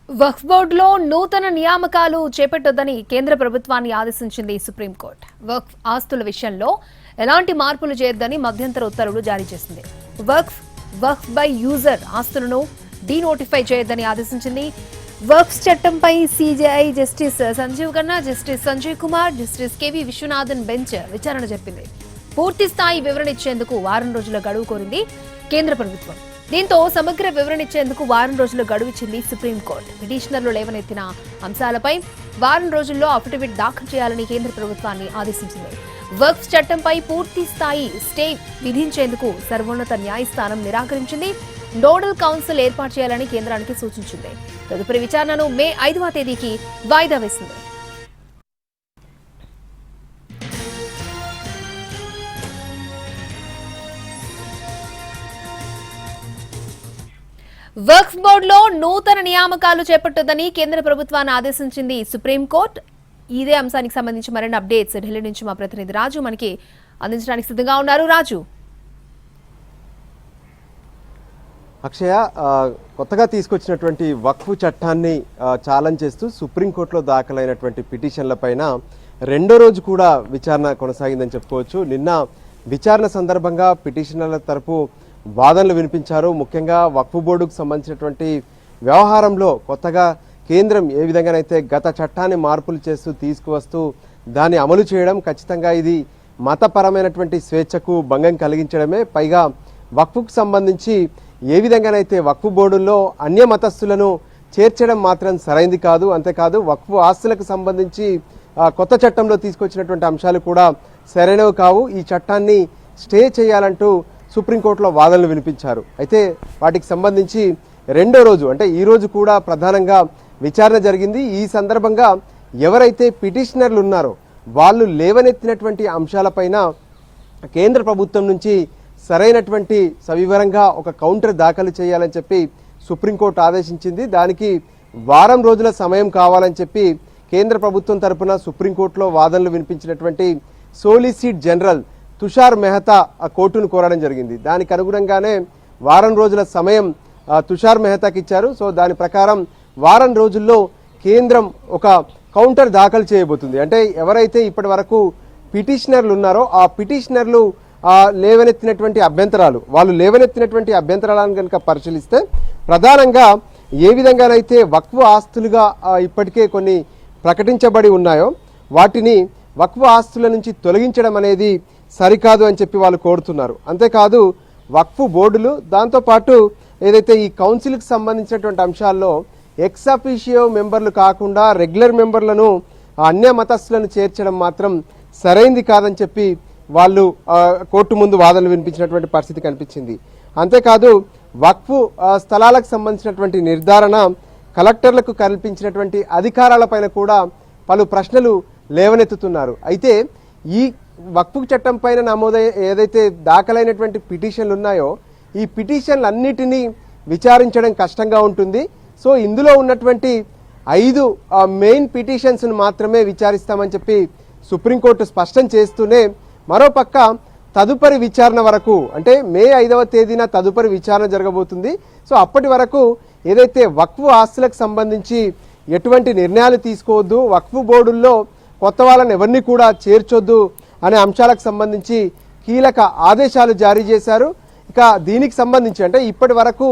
వక్ఫ్ బోర్డులో నూతన నియామకాలు చేపట్టొద్దని కేంద్ర ప్రభుత్వాన్ని ఆదేశించింది సుప్రీంకోర్టు. వక్ఫ్ ఆస్తుల విషయంలో ఎలాంటి మార్పులు చేయొద్దని మధ్యంతర ఉత్తర్వులు జారీ చేసింది. వక్ఫ్ బై యూజర్ ఆస్తులను డీనోటిఫై చేయొద్దని ఆదేశించింది. వక్ఫ్ చట్టంపై CJI justice Sanjiv Khanna, justice Sanjay Kumar, justice KV Viswanathan bench విచారణ జరిపింది. పూర్తి స్థాయి వివరణ ఇచ్చేందుకు వారం రోజుల గడువు కోరింది కేంద్ర ప్రభుత్వం. దీంతో సమగ్ర వివరణ ఇచ్చేందుకు వారం రోజులు గడువిచ్చింది సుప్రీంకోర్టు. పిటిషనర్లు లేవనెత్తిన అంశాలపై వారం రోజుల్లో అఫిడవిట్ దాఖలు చేయాలని కేంద్ర ప్రభుత్వాన్ని ఆదేశించింది. వక్ఫ్ చట్టంపై పూర్తి స్థాయి స్టే విధించేందుకు సర్వోన్నత న్యాయస్థానం నిరాకరించింది. నోడల్ కౌన్సిల్ ఏర్పాటు చేయాలని కేంద్రానికి సూచించింది. తదుపరి విచారణను మే 5వ తేదీకి వాయిదా వేసింది. వక్ఫ్ బోర్డులో నూతన నియామకాలు చేపట్టొద్దని కేంద్ర ప్రభుత్వాన్ని ఆదేశించింది సుప్రీంకోర్టు. ఇదే అంశానికి సంబంధించి మరిన్ని అప్డేట్స్ ఢిల్లీ నుంచి మా ప్రతినిధి రాజు మనకి అందించడానికి సిద్ధంగా ఉన్నారు. రాజు, అక్షయ, కొత్తగా తీసుకొచ్చినటువంటి వక్ఫ్ చట్టాన్ని ఛాలెంజ్ చేస్తూ సుప్రీంకోర్టులో దాఖలైనటువంటి పిటిషన్లపైన రెండో రోజు కూడా విచారణ కొనసాగిందని చెప్పుకోవచ్చు. నిన్న విచారణ సందర్భంగా పిటిషనర్ల తరపు వాదనలు వినిపించారు. ముఖ్యంగా వక్ఫ్ బోర్డుకు సంబంధించినటువంటి వ్యవహారంలో కొత్తగా కేంద్రం ఏ విధంగానైతే గత చట్టాన్ని మార్పులు చేస్తూ తీసుకువస్తూ దాన్ని అమలు చేయడం ఖచ్చితంగా ఇది మతపరమైనటువంటి స్వేచ్ఛకు భంగం కలిగించడమే. పైగా వక్ఫ్కు సంబంధించి ఏ విధంగానైతే వక్ఫ్ బోర్డుల్లో అన్య మతస్థులను చేర్చడం మాత్రం సరైంది కాదు. అంతేకాదు వక్ఫ్ ఆస్తులకు సంబంధించి కొత్త చట్టంలో తీసుకొచ్చినటువంటి అంశాలు కూడా సరైనవి కావు. ఈ చట్టాన్ని స్టే చేయాలంటూ సుప్రీంకోర్టులో వాదనలు వినిపించారు. అయితే వాటికి సంబంధించి రెండో రోజు అంటే ఈ రోజు కూడా ప్రధానంగా విచారణ జరిగింది. ఈ సందర్భంగా ఎవరైతే పిటిషనర్లు ఉన్నారో వాళ్ళు లేవనెత్తినటువంటి అంశాలపైన కేంద్ర ప్రభుత్వం నుంచి సరైనటువంటి సవివరంగా ఒక కౌంటర్ దాఖలు చేయాలని చెప్పి సుప్రీంకోర్టు ఆదేశించింది. దానికి వారం రోజుల సమయం కావాలని చెప్పి కేంద్ర ప్రభుత్వం తరపున సుప్రీంకోర్టులో వాదనలు వినిపించినటువంటి సోలిసిటర్ జనరల్ తుషార్ మెహతా కోర్టును కోరడం జరిగింది. దానికి అనుగుణంగానే వారం రోజుల సమయం తుషార్ మెహతాకి ఇచ్చారు. సో దాని ప్రకారం వారం రోజుల్లో కేంద్రం ఒక కౌంటర్ దాఖలు చేయబోతుంది. అంటే ఎవరైతే ఇప్పటి వరకు పిటిషనర్లు ఉన్నారో ఆ పిటిషనర్లు లేవనెత్తినటువంటి అభ్యంతరాలు వాళ్ళు లేవనెత్తినటువంటి అభ్యంతరాలను కనుక పరిశీలిస్తే ప్రధానంగా ఏ విధంగానైతే వక్ఫ్ ఆస్తులుగా ఇప్పటికే కొన్ని ప్రకటించబడి ఉన్నాయో వాటిని వక్ఫ్ ఆస్తుల నుంచి తొలగించడం అనేది సరికాదు అని చెప్పి వాళ్ళు కోరుతున్నారు. అంతేకాదు వక్ఫ్ బోర్డులు దాంతోపాటు ఏదైతే ఈ కౌన్సిల్కి సంబంధించినటువంటి అంశాల్లో ఎక్స్ అఫీషియో మెంబర్లు కాకుండా రెగ్యులర్ మెంబర్లను అన్య మతస్థులను చేర్చడం మాత్రం సరైంది కాదని చెప్పి వాళ్ళు కోర్టు ముందు వాదనలు వినిపించినటువంటి పరిస్థితి కనిపించింది. అంతేకాదు వక్ఫ్ స్థలాలకు సంబంధించినటువంటి నిర్ధారణ కలెక్టర్లకు కల్పించినటువంటి అధికారాలపైన కూడా పలు ప్రశ్నలు లేవనెత్తుతున్నారు. అయితే ఈ వక్ఫ్ చట్టం పైన ఏదైతే దాఖలైనటువంటి పిటిషన్లు ఉన్నాయో ఈ పిటిషన్లు అన్నిటినీ విచారించడం కష్టంగా ఉంటుంది. సో ఇందులో ఉన్నటువంటి 5 మెయిన్ పిటిషన్స్ను మాత్రమే విచారిస్తామని చెప్పి సుప్రీంకోర్టు స్పష్టం చేస్తూనే మరోపక్క తదుపరి విచారణ వరకు అంటే మే 5వ తేదీన తదుపరి విచారణ జరగబోతుంది. సో అప్పటి వరకు ఏదైతే వక్ఫ్ ఆస్తులకు సంబంధించి ఎటువంటి నిర్ణయాలు తీసుకోవద్దు, వక్ఫ్ బోర్డుల్లో కొత్త వాళ్ళని ఎవరిని కూడా చేర్చొద్దు అనే అంశాలకు సంబంధించి కీలక ఆదేశాలు జారీ చేశారు. ఇక దీనికి సంబంధించి అంటే ఇప్పటి వరకు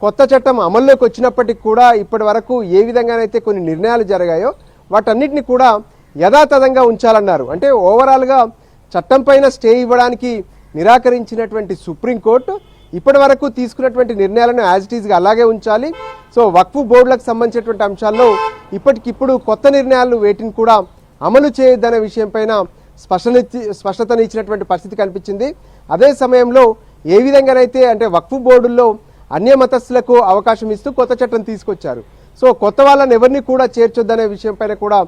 కొత్త చట్టం అమల్లోకి వచ్చినప్పటికీ కూడా ఇప్పటి వరకు ఏ విధంగానైతే కొన్ని నిర్ణయాలు జరిగాయో వాటన్నిటిని కూడా యథాతథంగా ఉంచాలన్నారు. అంటే ఓవరాల్గా చట్టం పైన స్టే ఇవ్వడానికి నిరాకరించినటువంటి సుప్రీంకోర్టు ఇప్పటి వరకు తీసుకున్నటువంటి నిర్ణయాలను యాజ్ ఇట్ ఈజ్గా అలాగే ఉంచాలి. సో వక్ఫ్ బోర్డులకు సంబంధించినటువంటి అంశాల్లో ఇప్పటికిప్పుడు కొత్త నిర్ణయాలు వేటిని కూడా అమలు చేయొద్దనే విషయం పైన స్పష్టతను ఇచ్చినటువంటి పరిస్థితి కనిపించింది. అదే సమయంలో ఏ విధంగానైతే అంటే వక్ఫ్ బోర్డుల్లో అన్య మతస్థులకు అవకాశం ఇస్తూ కొత్త చట్టం తీసుకొచ్చారు. సో కొత్త వాళ్ళని ఎవరిని కూడా చేర్చొద్దనే విషయం పైన కూడా